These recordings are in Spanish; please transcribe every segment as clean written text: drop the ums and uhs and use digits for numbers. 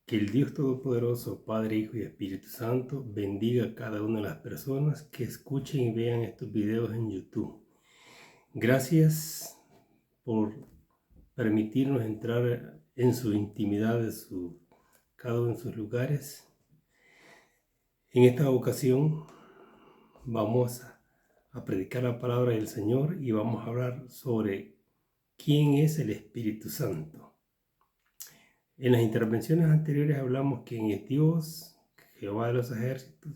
Que el Dios Todopoderoso, Padre, Hijo y Espíritu Santo, bendiga a cada una de las personas que escuchen y vean estos videos en YouTube. Gracias por permitirnos entrar en su intimidad, cada uno en sus lugares. En esta ocasión vamos a predicar la palabra del Señor y vamos a hablar sobre quién es el Espíritu Santo. En las intervenciones anteriores hablamos quién es Dios, Jehová de los ejércitos,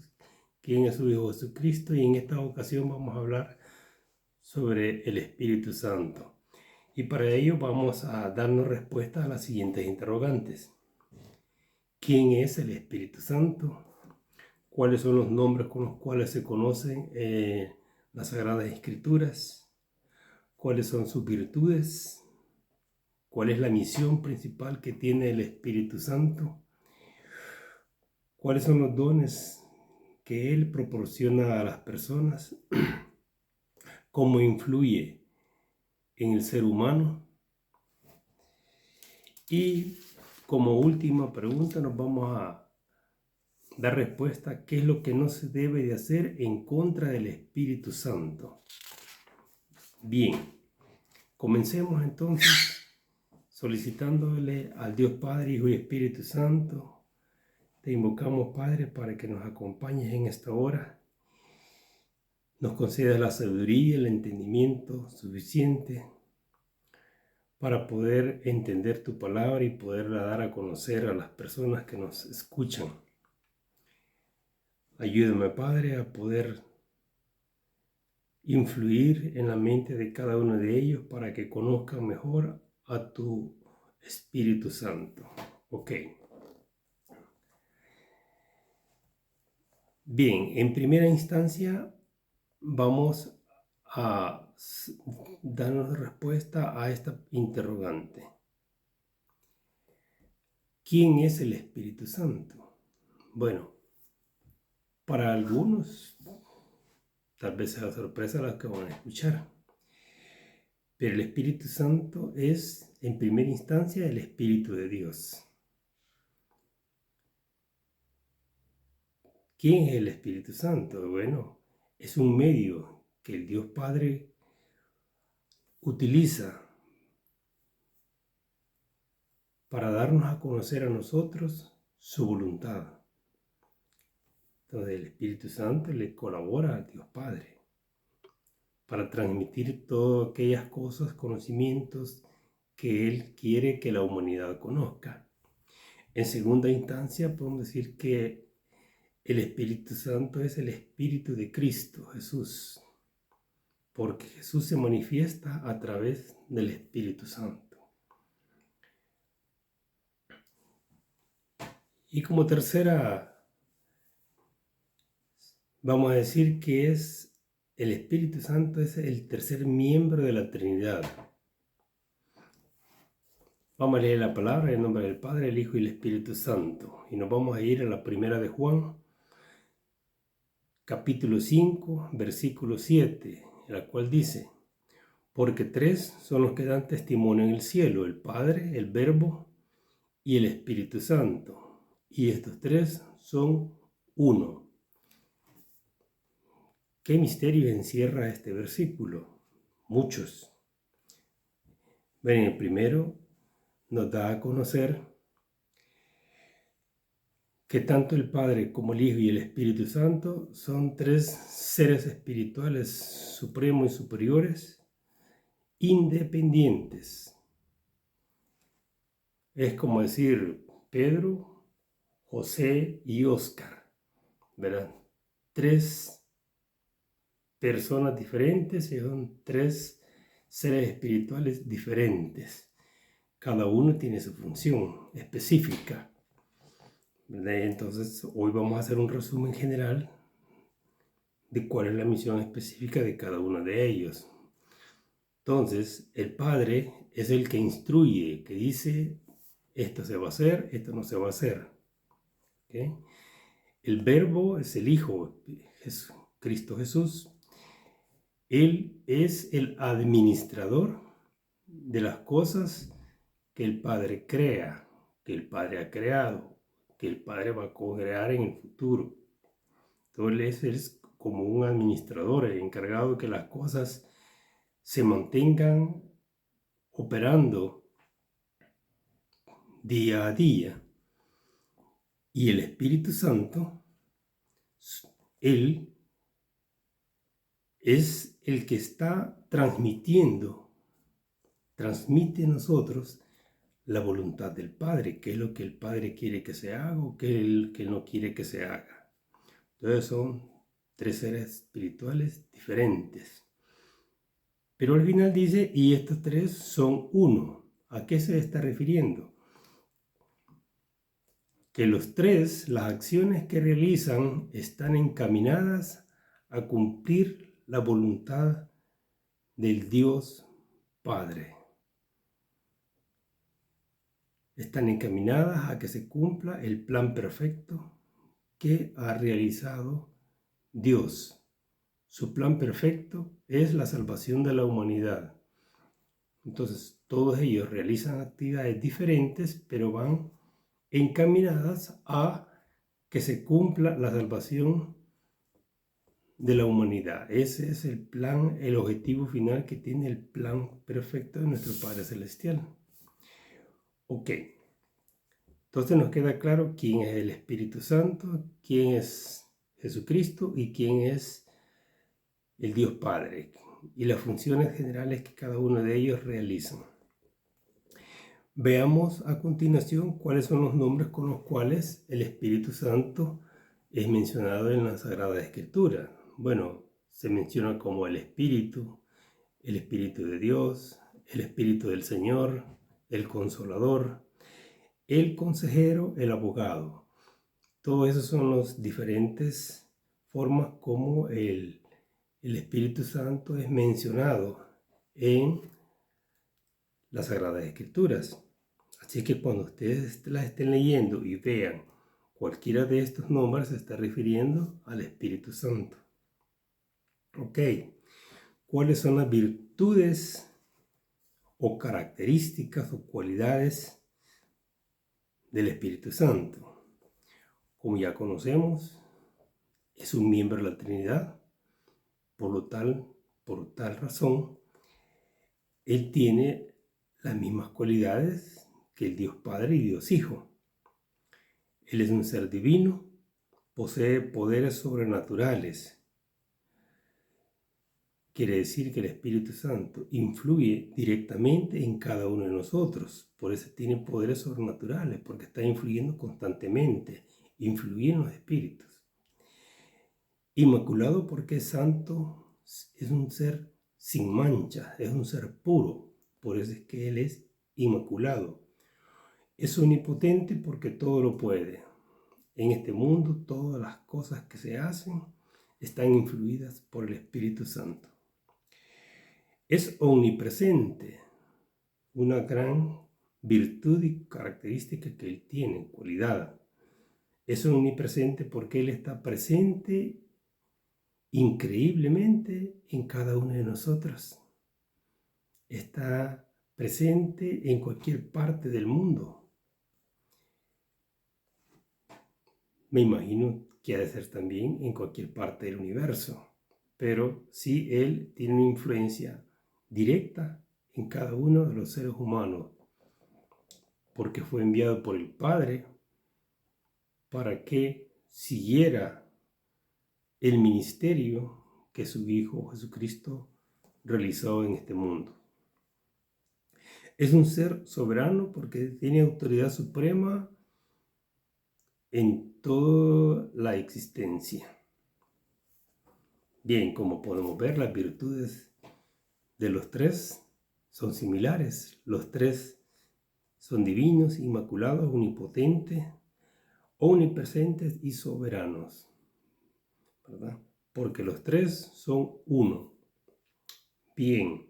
quién es su Hijo Jesucristo, y en esta ocasión vamos a hablar sobre el Espíritu Santo. Y para ello vamos a darnos respuesta a las siguientes interrogantes. ¿Quién es el Espíritu Santo? ¿Cuáles son los nombres con los cuales se conocen las Sagradas Escrituras? ¿Cuáles son sus virtudes? ¿Cuál es la misión principal que tiene el Espíritu Santo? ¿Cuáles son los dones que Él proporciona a las personas? ¿Cómo influye en el ser humano? Y como última pregunta nos vamos a dar respuesta a qué es lo que no se debe de hacer en contra del Espíritu Santo. Bien, comencemos entonces solicitándole al Dios Padre, Hijo y Espíritu Santo. Te invocamos, Padre, para que nos acompañes en esta hora. Nos concedas la sabiduría y el entendimiento suficiente para poder entender tu palabra y poderla dar a conocer a las personas que nos escuchan. Ayúdame, Padre, a poder influir en la mente de cada uno de ellos para que conozcan mejor a tu Espíritu Santo. Ok. Bien, en primera instancia vamos a darnos respuesta a esta interrogante. ¿Quién es el Espíritu Santo? Bueno, para algunos tal vez sea sorpresa la que van a escuchar, pero el Espíritu Santo es, en primera instancia, el Espíritu de Dios. ¿Quién es el Espíritu Santo? Bueno, es un medio que el Dios Padre utiliza para darnos a conocer a nosotros su voluntad. Entonces el Espíritu Santo le colabora al Dios Padre para transmitir todas aquellas cosas, conocimientos que Él quiere que la humanidad conozca. En segunda instancia, podemos decir que el Espíritu Santo es el Espíritu de Cristo Jesús, porque Jesús se manifiesta a través del Espíritu Santo. Y como tercera, vamos a decir que el Espíritu Santo es el tercer miembro de la Trinidad. Vamos a leer la palabra en nombre del Padre, el Hijo y el Espíritu Santo. Y nos vamos a ir a la primera de Juan, capítulo 5, versículo 7, en la cual dice: porque tres son los que dan testimonio en el cielo, el Padre, el Verbo y el Espíritu Santo. Y estos tres son uno. ¿Qué misterio encierra este versículo? Muchos. Ven, el primero nos da a conocer que tanto el Padre como el Hijo y el Espíritu Santo son tres seres espirituales supremos y superiores, independientes. Es como decir Pedro, José y Óscar, ¿verdad? Tres personas diferentes y son tres seres espirituales diferentes. Cada uno tiene su función específica, ¿verdad? Entonces, hoy vamos a hacer un resumen general de cuál es la misión específica de cada uno de ellos. Entonces, el Padre es el que instruye, que dice, esto se va a hacer, esto no se va a hacer. ¿Okay? El Verbo es el Hijo, Cristo Jesús. Él es el administrador de las cosas que el Padre crea, que el Padre ha creado que el Padre va a crear en el futuro. Entonces Él es como un administrador, el encargado de que las cosas se mantengan operando día a día. Y el Espíritu Santo, Él es el que está transmite a nosotros la voluntad del Padre, qué es lo que el Padre quiere que se haga o qué es lo que Él no quiere que se haga. Entonces son tres seres espirituales diferentes. Pero al final dice, y estos tres son uno. ¿A qué se está refiriendo? Que los tres, las acciones que realizan, están encaminadas a cumplir la voluntad del Dios Padre. Están encaminadas a que se cumpla el plan perfecto que ha realizado Dios. Su plan perfecto es la salvación de la humanidad. Entonces, todos ellos realizan actividades diferentes, pero van encaminadas a que se cumpla la salvación de la humanidad. Ese es el plan, el objetivo final que tiene el plan perfecto de nuestro Padre Celestial. Ok, entonces nos queda claro quién es el Espíritu Santo, quién es Jesucristo y quién es el Dios Padre y las funciones generales que cada uno de ellos realizan. Veamos a continuación cuáles son los nombres con los cuales el Espíritu Santo es mencionado en la Sagrada Escritura. Bueno, se menciona como el Espíritu de Dios, el Espíritu del Señor, el Consolador, el Consejero, el Abogado. Todos esos son las diferentes formas como el Espíritu Santo es mencionado en las Sagradas Escrituras. Así que cuando ustedes las estén leyendo y vean cualquiera de estos nombres, se está refiriendo al Espíritu Santo. Ok, ¿cuáles son las virtudes o características o cualidades del Espíritu Santo? Como ya conocemos, es un miembro de la Trinidad, por tal razón, Él tiene las mismas cualidades que el Dios Padre y Dios Hijo. Él es un ser divino, posee poderes sobrenaturales. Quiere decir que el Espíritu Santo influye directamente en cada uno de nosotros. Por eso tiene poderes sobrenaturales, porque está influyendo constantemente, influye en los espíritus. Inmaculado porque es santo, es un ser sin mancha, es un ser puro. Por eso es que Él es inmaculado. Es omnipotente porque todo lo puede. En este mundo todas las cosas que se hacen están influidas por el Espíritu Santo. Es omnipresente, una gran virtud y característica que Él tiene, cualidad. Es omnipresente porque Él está presente increíblemente en cada uno de nosotros. Está presente en cualquier parte del mundo. Me imagino que ha de ser también en cualquier parte del universo. Pero sí, Él tiene una influencia directa en cada uno de los seres humanos, porque fue enviado por el Padre para que siguiera el ministerio que su Hijo Jesucristo realizó en este mundo. Es un ser soberano porque tiene autoridad suprema en toda la existencia. Bien, como podemos ver, las virtudes de los tres son similares. Los tres son divinos, inmaculados, omnipotentes, omnipresentes y soberanos, ¿verdad? Porque los tres son uno. Bien,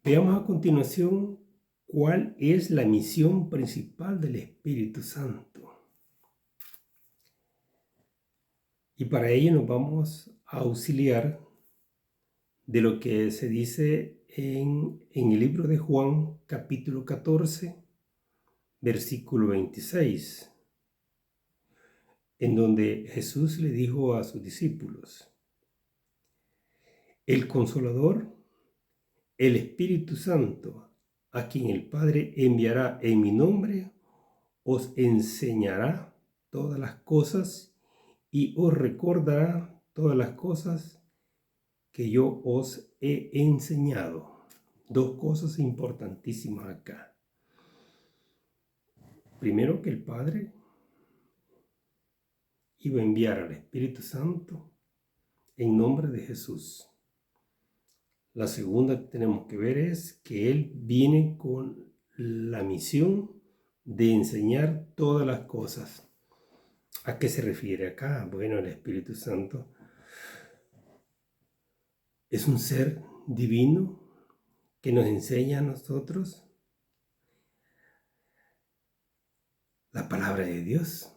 veamos a continuación cuál es la misión principal del Espíritu Santo. Y para ello nos vamos a auxiliar de lo que se dice en el libro de Juan, capítulo 14, versículo 26. en donde Jesús le dijo a sus discípulos: el Consolador, el Espíritu Santo, a quien el Padre enviará en mi nombre, os enseñará todas las cosas y os recordará todas las cosas que yo os he enseñado. Dos cosas importantísimas acá. Primero, que el Padre iba a enviar al Espíritu Santo en nombre de Jesús. La segunda que tenemos que ver es que Él viene con la misión de enseñar todas las cosas. ¿A qué se refiere acá? Bueno, el Espíritu Santo es un ser divino que nos enseña a nosotros la palabra de Dios.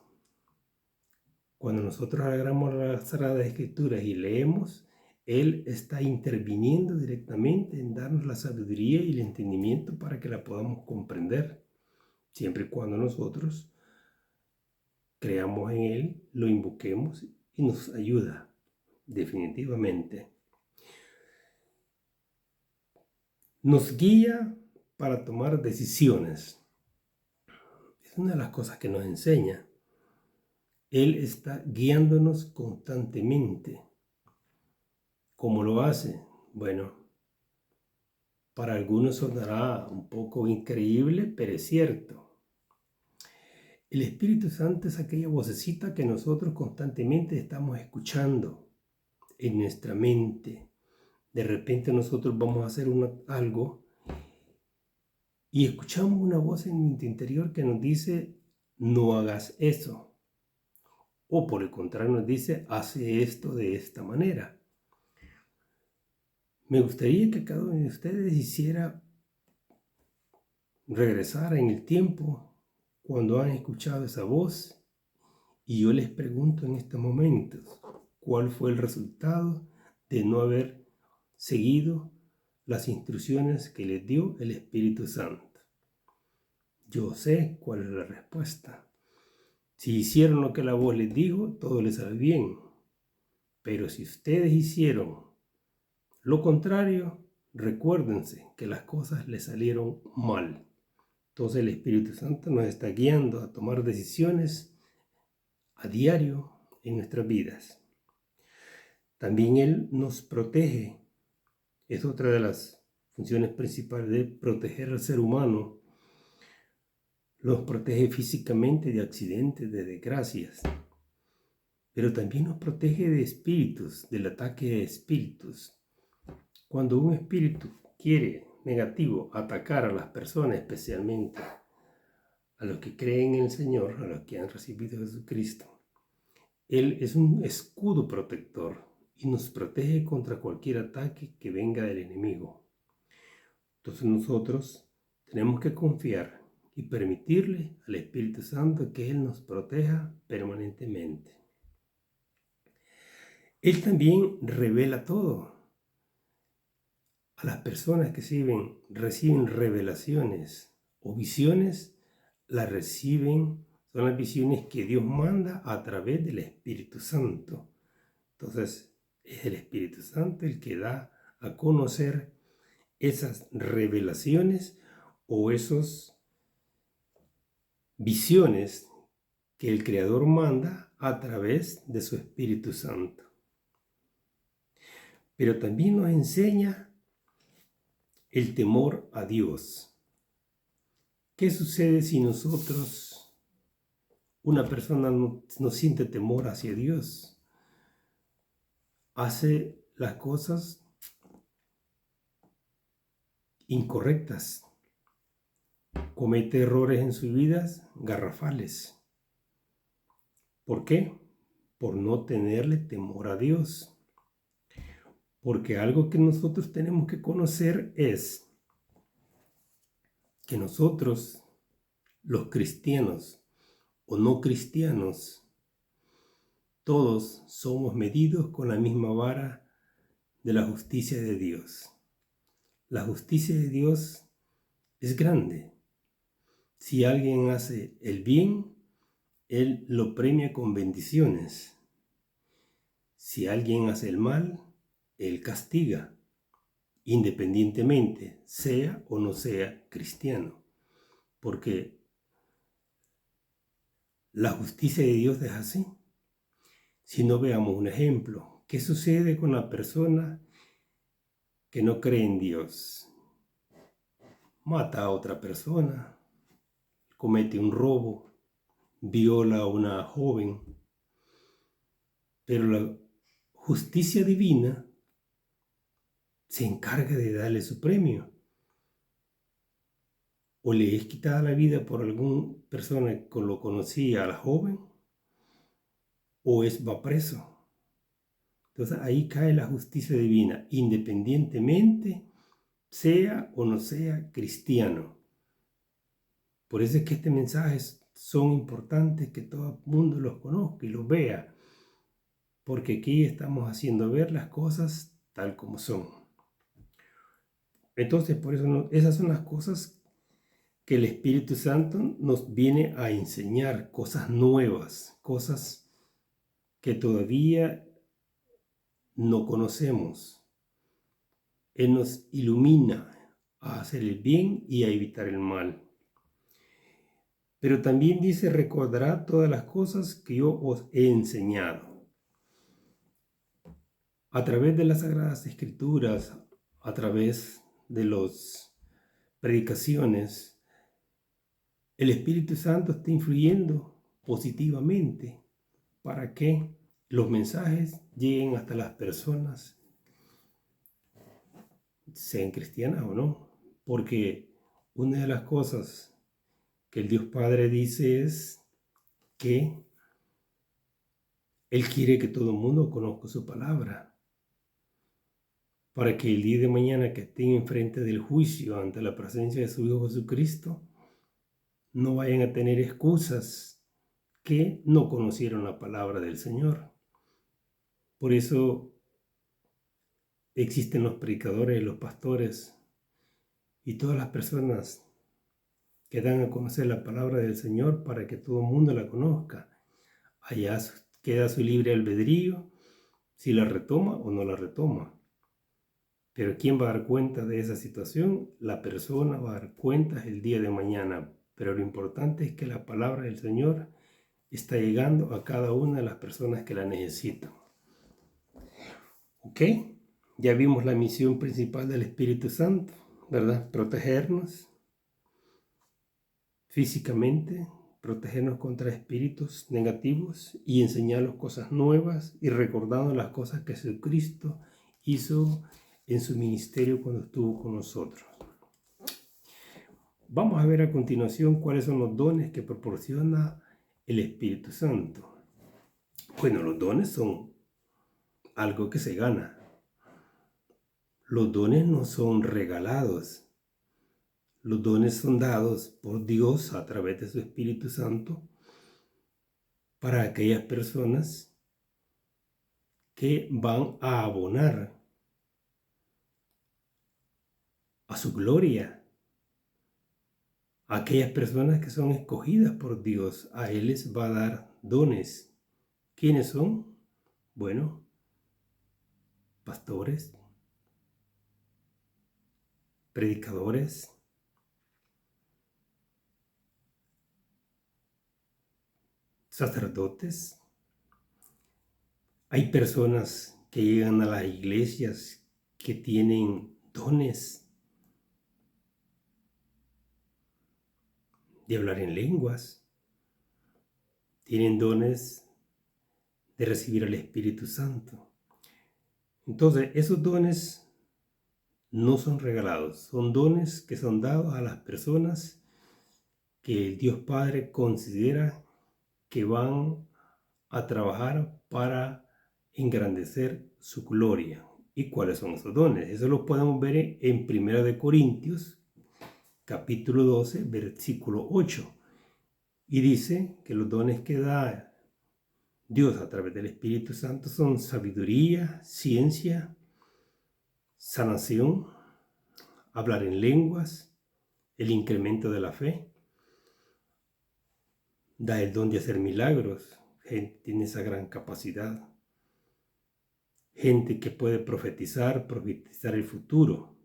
Cuando nosotros agarramos las Sagradas Escrituras y leemos, Él está interviniendo directamente en darnos la sabiduría y el entendimiento para que la podamos comprender, siempre y cuando nosotros creamos en Él, lo invoquemos y nos ayuda, definitivamente. Nos guía para tomar decisiones. Es una de las cosas que nos enseña. Él está guiándonos constantemente. ¿Cómo lo hace? Bueno, para algunos sonará un poco increíble, pero es cierto. El Espíritu Santo es aquella vocecita que nosotros constantemente estamos escuchando en nuestra mente. De repente nosotros vamos a hacer algo y escuchamos una voz en nuestro interior que nos dice: no hagas eso. O por el contrario nos dice: hace esto de esta manera. Me gustaría que cada uno de ustedes regresara en el tiempo cuando han escuchado esa voz, y yo les pregunto en estos momentos: ¿cuál fue el resultado de no haber seguido las instrucciones que les dio el Espíritu Santo? Yo sé cuál es la respuesta. Si hicieron lo que la voz les dijo, todo les sale bien. Pero si ustedes hicieron lo contrario, recuérdense que las cosas les salieron mal. Entonces el Espíritu Santo nos está guiando a tomar decisiones a diario en nuestras vidas. También Él nos protege. Es otra de las funciones principales de proteger al ser humano. Los protege físicamente de accidentes, de desgracias. Pero también nos protege de espíritus, del ataque de espíritus. Cuando un espíritu quiere negativo atacar a las personas, especialmente a los que creen en el Señor, a los que han recibido a Jesucristo, Él es un escudo protector y nos protege contra cualquier ataque que venga del enemigo. Entonces nosotros tenemos que confiar y permitirle al Espíritu Santo que Él nos proteja permanentemente. Él también revela todo. A las personas que reciben revelaciones o visiones, las reciben, son las visiones que Dios manda a través del Espíritu Santo. Entonces, es el Espíritu Santo el que da a conocer esas revelaciones o esas visiones que el Creador manda a través de su Espíritu Santo. Pero también nos enseña el temor a Dios. ¿Qué sucede si una persona no siente temor hacia Dios? Hace las cosas incorrectas, comete errores en sus vidas garrafales. ¿Por qué? Por no tenerle temor a Dios. Porque algo que nosotros tenemos que conocer es que nosotros, los cristianos o no cristianos, todos somos medidos con la misma vara de la justicia de Dios. La justicia de Dios es grande. Si alguien hace el bien, Él lo premia con bendiciones. Si alguien hace el mal, Él castiga, independientemente sea o no sea cristiano. Porque la justicia de Dios es así. Si no, veamos un ejemplo. ¿Qué sucede con la persona que no cree en Dios? Mata a otra persona, comete un robo, viola a una joven. Pero la justicia divina se encarga de darle su premio. O le es quitada la vida por alguna persona que lo conocía a la joven, o va preso. Entonces ahí cae la justicia divina, independientemente sea o no sea cristiano. Por eso es que este mensaje son importantes que todo el mundo los conozca y los vea, porque aquí estamos haciendo ver las cosas tal como son. Entonces, por eso esas son las cosas que el Espíritu Santo nos viene a enseñar, cosas nuevas, cosas que todavía no conocemos. Él nos ilumina a hacer el bien y a evitar el mal. Pero también dice, recordará todas las cosas que yo os he enseñado. A través de las Sagradas Escrituras, a través de las predicaciones, el Espíritu Santo está influyendo positivamente para que los mensajes lleguen hasta las personas, sean cristianas o no. Porque una de las cosas que el Dios Padre dice es que Él quiere que todo el mundo conozca su palabra, para que el día de mañana que estén enfrente del juicio ante la presencia de su Hijo Jesucristo, no vayan a tener excusas que no conocieron la palabra del Señor. Por eso existen los predicadores, los pastores y todas las personas que dan a conocer la palabra del Señor para que todo el mundo la conozca. Allá queda su libre albedrío si la retoma o no la retoma. Pero ¿quién va a dar cuenta de esa situación? La persona va a dar cuenta el día de mañana. Pero lo importante es que la palabra del Señor está llegando a cada una de las personas que la necesitan. ¿Ok? Ya vimos la misión principal del Espíritu Santo, ¿verdad? Protegernos físicamente, protegernos contra espíritus negativos y enseñarnos cosas nuevas y recordando las cosas que Jesucristo hizo en su ministerio cuando estuvo con nosotros. Vamos a ver a continuación cuáles son los dones que proporciona el Espíritu Santo. Bueno, los dones son algo que se gana. Los dones no son regalados. Los dones son dados por Dios a través de su Espíritu Santo para aquellas personas que van a abonar a su gloria. Aquellas personas que son escogidas por Dios, a Él les va a dar dones. ¿Quiénes son? Bueno, pastores, predicadores, sacerdotes. Hay personas que llegan a las iglesias que tienen dones de hablar en lenguas, tienen dones de recibir al Espíritu Santo. Entonces, esos dones no son regalados, son dones que son dados a las personas que el Dios Padre considera que van a trabajar para engrandecer su gloria. ¿Y cuáles son esos dones? Eso lo podemos ver en 1 Corintios, capítulo 12, versículo 8. Y dice que los dones que da Dios a través del Espíritu Santo son sabiduría, ciencia, sanación, hablar en lenguas, el incremento de la fe, da el don de hacer milagros, gente tiene esa gran capacidad, gente que puede profetizar el futuro,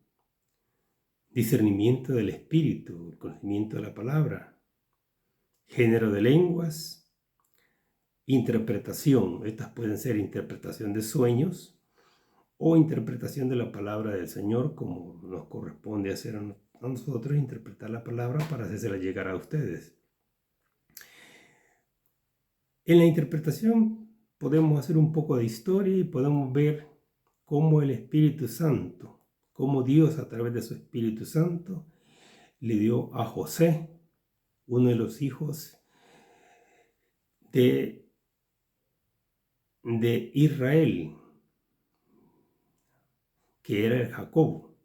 discernimiento del espíritu, el conocimiento de la palabra, género de lenguas, interpretación. Estas pueden ser interpretación de sueños o interpretación de la palabra del Señor, como nos corresponde hacer a nosotros, interpretar la palabra para hacérsela llegar a ustedes. En la interpretación podemos hacer un poco de historia y podemos ver cómo el Espíritu Santo, cómo Dios a través de su Espíritu Santo le dio a José, uno de los hijos de Israel, que era el Jacobo,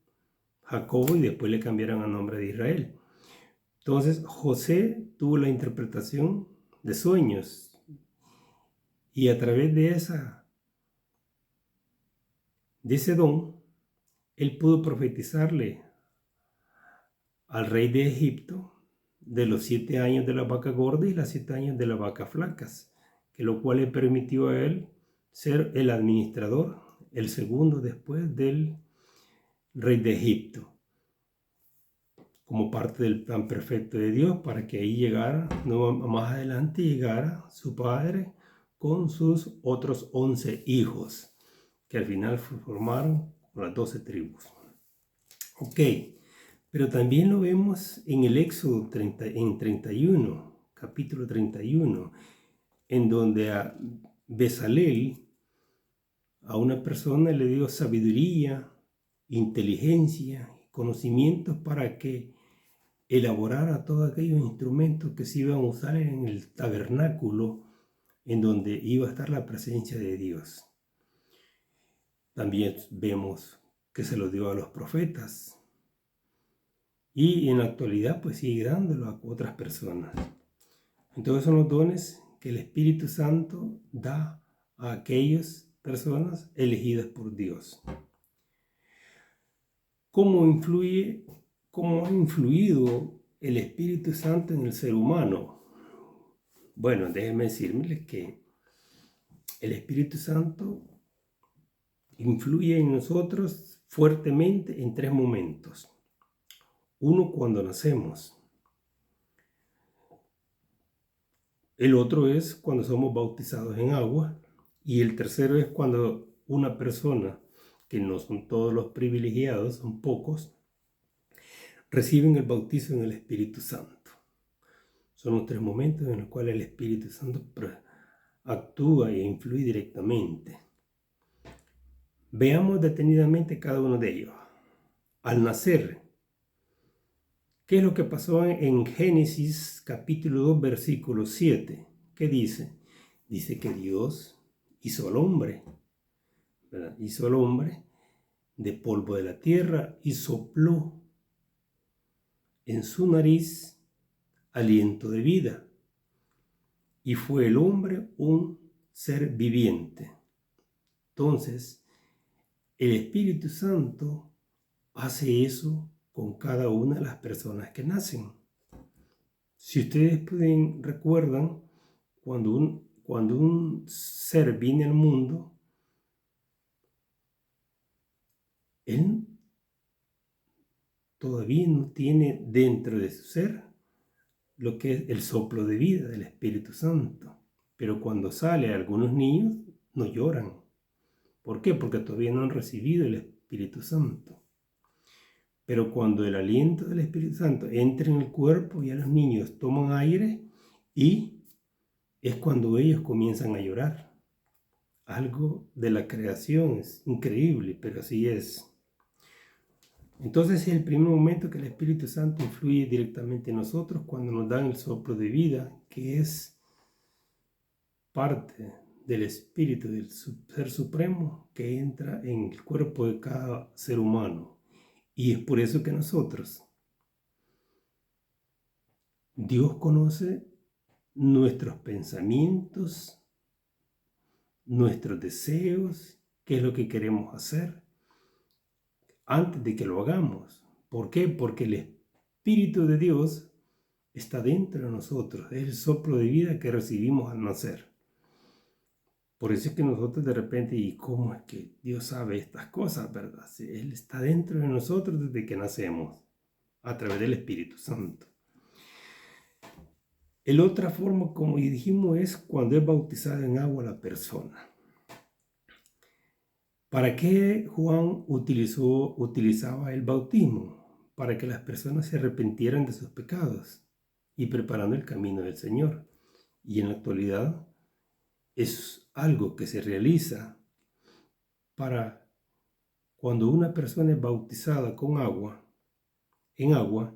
y después le cambiaron el nombre de Israel. Entonces José tuvo la interpretación de sueños y a través de ese don, él pudo profetizarle al rey de Egipto de los 7 años de la vaca gorda y los 7 años de las vacas flacas, que lo cual le permitió a él ser el administrador, el segundo después del rey de Egipto, como parte del plan perfecto de Dios, para que ahí llegara, más adelante llegara su padre con sus otros 11 hijos, que al final formaron las 12 tribus. Ok, pero también lo vemos en el Éxodo 31, capítulo 31, en donde a Bezalel, a una persona le dio sabiduría, inteligencia, conocimientos para que elaborara todos aquellos instrumentos que se iban a usar en el tabernáculo en donde iba a estar la presencia de Dios. También vemos que se lo dio a los profetas y en la actualidad pues sigue dándolo a otras personas. Entonces son los dones que el Espíritu Santo da a aquellas personas elegidas por Dios. ¿Cómo ha influido el Espíritu Santo en el ser humano? Bueno, déjenme decirles que el Espíritu Santo influye en nosotros fuertemente en 3 momentos. Uno, cuando nacemos. El otro es cuando somos bautizados en agua. Y el tercero es cuando una persona, que no son todos los privilegiados, son pocos, reciben el bautizo en el Espíritu Santo. Son los 3 momentos en los cuales el Espíritu Santo actúa e influye directamente. Veamos detenidamente cada uno de ellos. Al nacer, ¿qué es lo que pasó en Génesis capítulo 2, versículo 7? ¿Qué dice? Dice que Dios hizo al hombre, ¿verdad? Hizo al hombre de polvo de la tierra y sopló en su nariz aliento de vida. Y fue el hombre un ser viviente. Entonces, el Espíritu Santo hace eso con cada una de las personas que nacen. Si ustedes recuerdan, cuando un ser viene al mundo, él todavía no tiene dentro de su ser lo que es el soplo de vida del Espíritu Santo. Pero cuando sale, algunos niños no lloran. ¿Por qué? Porque todavía no han recibido el Espíritu Santo. Pero cuando el aliento del Espíritu Santo entra en el cuerpo, ya los niños toman aire y es cuando ellos comienzan a llorar. Algo de la creación es increíble, pero así es. Entonces es el primer momento que el Espíritu Santo influye directamente en nosotros, cuando nos dan el soplo de vida, que es parte del Espíritu del Ser Supremo que entra en el cuerpo de cada ser humano. Y es por eso que nosotros, Dios conoce nuestros pensamientos, nuestros deseos, qué es lo que queremos hacer, antes de que lo hagamos. ¿Por qué? Porque el Espíritu de Dios está dentro de nosotros, es el soplo de vida que recibimos al nacer. Por eso es que nosotros de repente, ¿y cómo es que Dios sabe estas cosas, verdad? Si Él está dentro de nosotros desde que nacemos, a través del Espíritu Santo. La otra forma, como dijimos, es cuando es bautizada en agua la persona. ¿Para qué Juan utilizaba el bautismo? Para que las personas se arrepintieran de sus pecados y preparando el camino del Señor. Y en la actualidad es algo que se realiza para cuando una persona es bautizada con agua, en agua,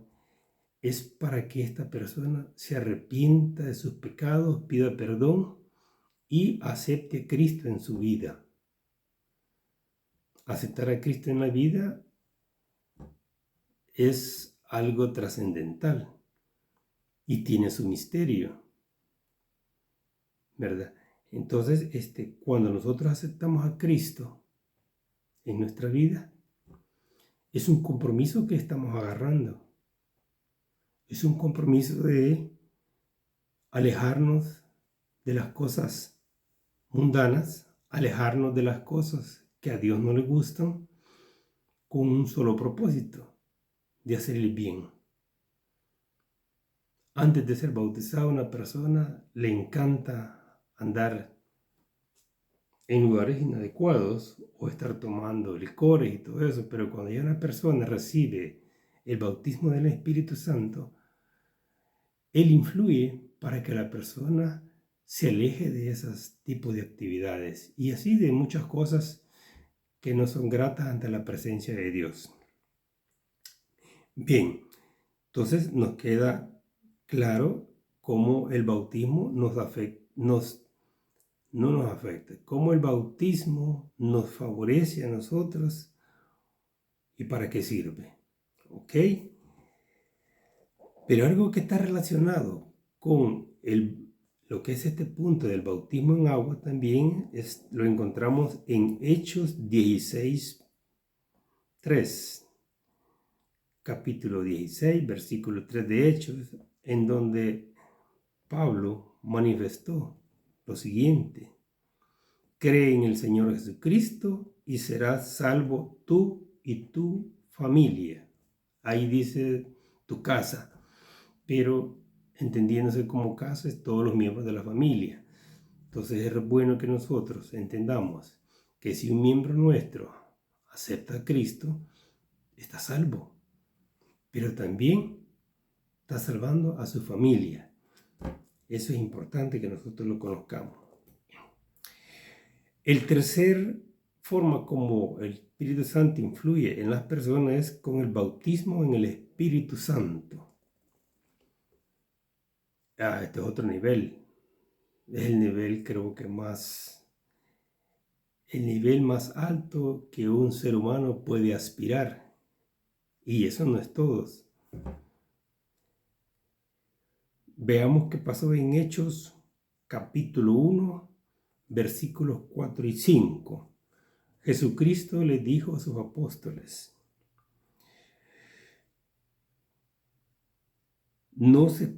es para que esta persona se arrepienta de sus pecados, pida perdón y acepte a Cristo en su vida. Aceptar a Cristo en la vida es algo trascendental y tiene su misterio, ¿verdad? Entonces, cuando nosotros aceptamos a Cristo en nuestra vida, es un compromiso que estamos agarrando. Es un compromiso de alejarnos de las cosas mundanas, alejarnos de las cosas que a Dios no le gustan, con un solo propósito, de hacer el bien. Antes de ser bautizada, una persona le encanta andar en lugares inadecuados o estar tomando licores y todo eso, pero cuando ya una persona recibe el bautismo del Espíritu Santo, Él influye para que la persona se aleje de esos tipos de actividades y así de muchas cosas que no son gratas ante la presencia de Dios. Bien, entonces nos queda claro cómo el bautismo no nos afecta, cómo el bautismo nos favorece a nosotros y para qué sirve. ¿Ok? Pero algo que está relacionado con lo que es este punto del bautismo en agua también lo encontramos en Hechos 16:3, capítulo 16, versículo 3 de Hechos, en donde Pablo manifestó lo siguiente: cree en el Señor Jesucristo y serás salvo tú y tu familia. Ahí dice tu casa, pero entendiéndose como casa es todos los miembros de la familia. Entonces es bueno que nosotros entendamos que si un miembro nuestro acepta a Cristo, está salvo, pero también está salvando a su familia. Eso es importante que nosotros lo conozcamos. El tercer forma como el Espíritu Santo influye en las personas es con el bautismo en el Espíritu Santo. Este es otro nivel. Es el nivel, creo que el nivel más alto que un ser humano puede aspirar. Y eso no es todo. Veamos qué pasó en Hechos capítulo 1, versículos 4 y 5. Jesucristo le dijo a sus apóstoles: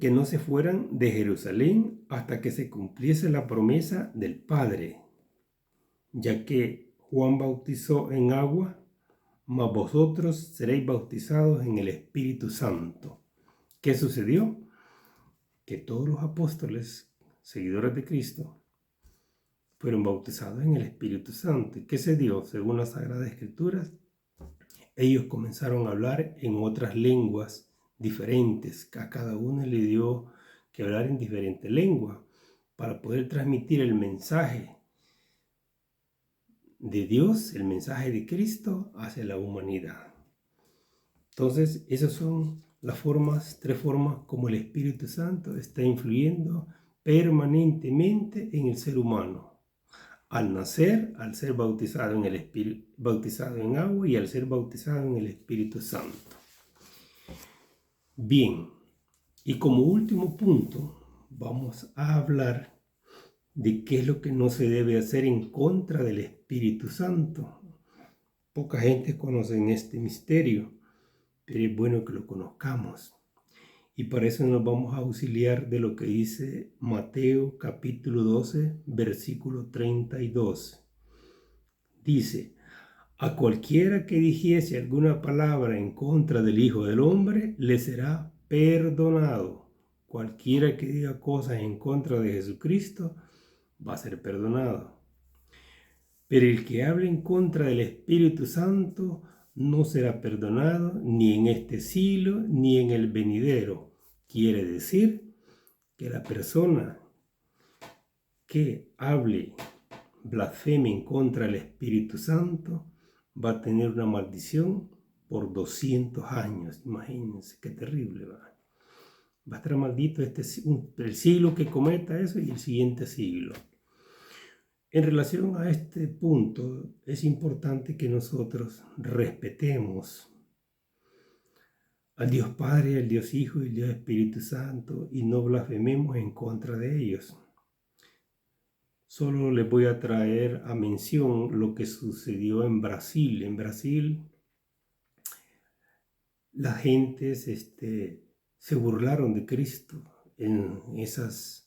que no se fueran de Jerusalén hasta que se cumpliese la promesa del Padre, ya que Juan bautizó en agua, mas vosotros seréis bautizados en el Espíritu Santo. ¿Qué sucedió? Que todos los apóstoles, seguidores de Cristo, fueron bautizados en el Espíritu Santo. ¿Y qué se dio? Según las Sagradas Escrituras, ellos comenzaron a hablar en otras lenguas diferentes. A cada uno le dio que hablar en diferente lengua para poder transmitir el mensaje de Dios, el mensaje de Cristo hacia la humanidad. Entonces, esas son las tres formas como el Espíritu Santo está influyendo permanentemente en el ser humano. Al nacer, al ser bautizado bautizado en agua y al ser bautizado en el Espíritu Santo. Bien, y como último punto, vamos a hablar de qué es lo que no se debe hacer en contra del Espíritu Santo. Poca gente conoce este misterio, pero es bueno que lo conozcamos. Y para eso nos vamos a auxiliar de lo que dice Mateo capítulo 12, versículo 32. Dice: a cualquiera que dijese alguna palabra en contra del Hijo del Hombre, le será perdonado. Cualquiera que diga cosas en contra de Jesucristo, va a ser perdonado. Pero el que hable en contra del Espíritu Santo, no será perdonado ni en este siglo ni en el venidero. Quiere decir que la persona que hable, blasfeme en contra del Espíritu Santo, va a tener una maldición por 200 años. Imagínense qué terrible va. Va a estar maldito el siglo que cometa eso y el siguiente siglo. En relación a este punto, es importante que nosotros respetemos al Dios Padre, al Dios Hijo y al Dios Espíritu Santo y no blasfememos en contra de ellos. Solo les voy a traer a mención lo que sucedió en Brasil. En Brasil, las gentes se burlaron de Cristo en esas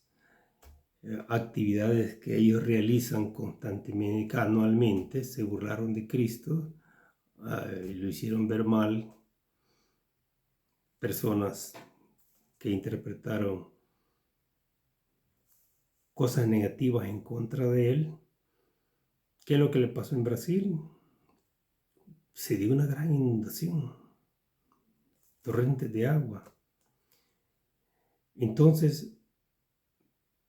actividades que ellos realizan constantemente, anualmente. Se burlaron de Cristo y lo hicieron ver mal. Personas que interpretaron cosas negativas en contra de él. ¿Qué es lo que le pasó en Brasil? Se dio una gran inundación, torrentes de agua. Entonces,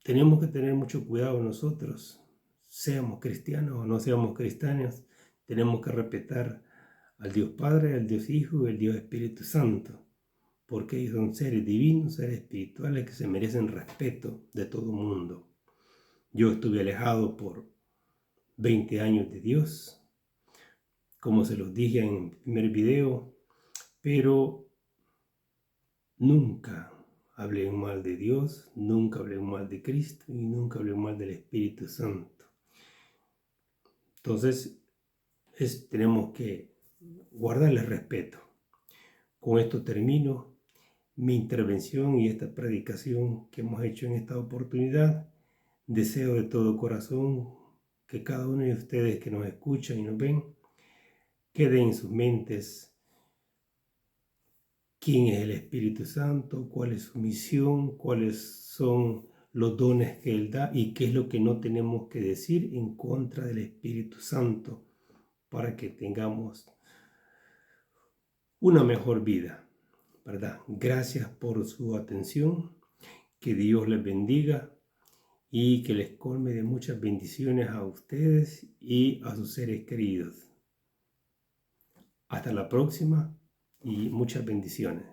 tenemos que tener mucho cuidado nosotros, seamos cristianos o no seamos cristianos, tenemos que respetar al Dios Padre, al Dios Hijo y al Dios Espíritu Santo, porque ellos son seres divinos, seres espirituales que se merecen respeto de todo el mundo. Yo estuve alejado por 20 años de Dios, como se los dije en el primer video, pero nunca hablé mal de Dios, nunca hablé mal de Cristo y nunca hablé mal del Espíritu Santo. Entonces, tenemos que guardarle respeto. Con esto termino mi intervención y esta predicación que hemos hecho en esta oportunidad. Deseo de todo corazón que cada uno de ustedes que nos escuchan y nos ven quede en sus mentes quién es el Espíritu Santo, cuál es su misión, cuáles son los dones que Él da y qué es lo que no tenemos que decir en contra del Espíritu Santo para que tengamos una mejor vida, ¿verdad? Gracias por su atención, que Dios les bendiga y que les colme de muchas bendiciones a ustedes y a sus seres queridos. Hasta la próxima y muchas bendiciones.